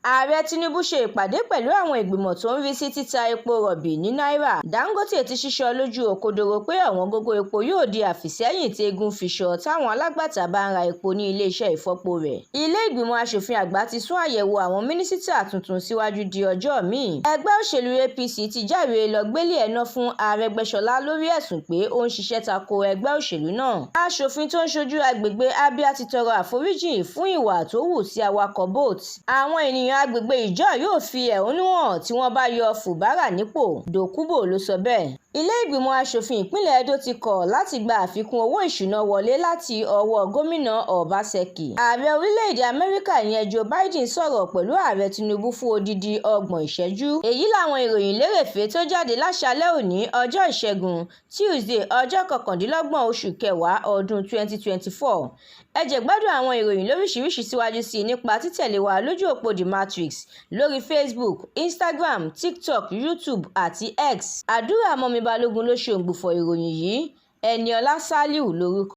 Ààrẹ Tinubu ṣe ìpàdé pẹ̀lú àwọn ìgbìmọ̀ tó ń rí sí títa epo rọ̀bì ní náírà. Dangote ti ṣíṣọ lójú òkodoro pé ọ̀wọ́ngógó epo yóò di àfìsẹ́yìn tí eégún fi ṣọ táwọn alágbàtà bá ń ra epo ní ilé-iṣẹ́ ìfọpo rẹ̀. Ilé ìgbìmọ̀ aṣòfin àgbà ti sún àyẹ̀wò àwọn mínísítà tuntun síwájú di ọjọ́ míì. Ẹgbẹ́ òṣèlú APC ti jáwé lọ gbélé ẹná fún Arẹ́gbẹ́ṣọlá lórí ẹ̀sùn pé ó ń ṣiṣẹ́ tako ẹgbẹ́ òṣèlú náà. Aṣòfin tó ń ṣojú agbègbè Abia ti tọrọ àforíjì fún ìwà tó hù sí awakọ̀ Bolt. Àwọn ènìyàn agbègbè ìjọ yóò fi ẹ̀hónú hàn tí wọ́n bá yọ Fubara nípò. Dokubo ló sọ bẹ́ẹ̀. Ilé ìgbìmọ̀ aṣòfin ìpínlẹ̀ Edo ti kọ̀ láti gba àfikún owó ìṣúná wọlé láti ọwọ́ gómìnà Obaseki. Ààrẹ orílẹ̀-èdè Amẹ́ríkà ìyẹn Joe Biden sọ̀rọ̀ pẹ̀lú ààrẹ Tinubu fún odidi 30 ìṣẹ́jú. Èyí làwọn ìròyìn lérèfé tó jáde láṣálẹ́ òní ọjọ́ Ìṣẹ́gun Tuesday ọjọ́ 29 oṣù kẹwàá ọdún 2024. Ẹ jẹ́ gbádùn àwọn ìròyìn lóríṣiríṣi síwájú sí i nípa títẹ̀lé wa lójú òpó TheMatrix lórí Facebook, Instagram, TikTok, YouTube àti X. Àdúrà mọ́mi Balógun ló ṣe òǹgbùfọ̀ ìròyìn yìí. Ẹniọlá Sálíù lórúkọ.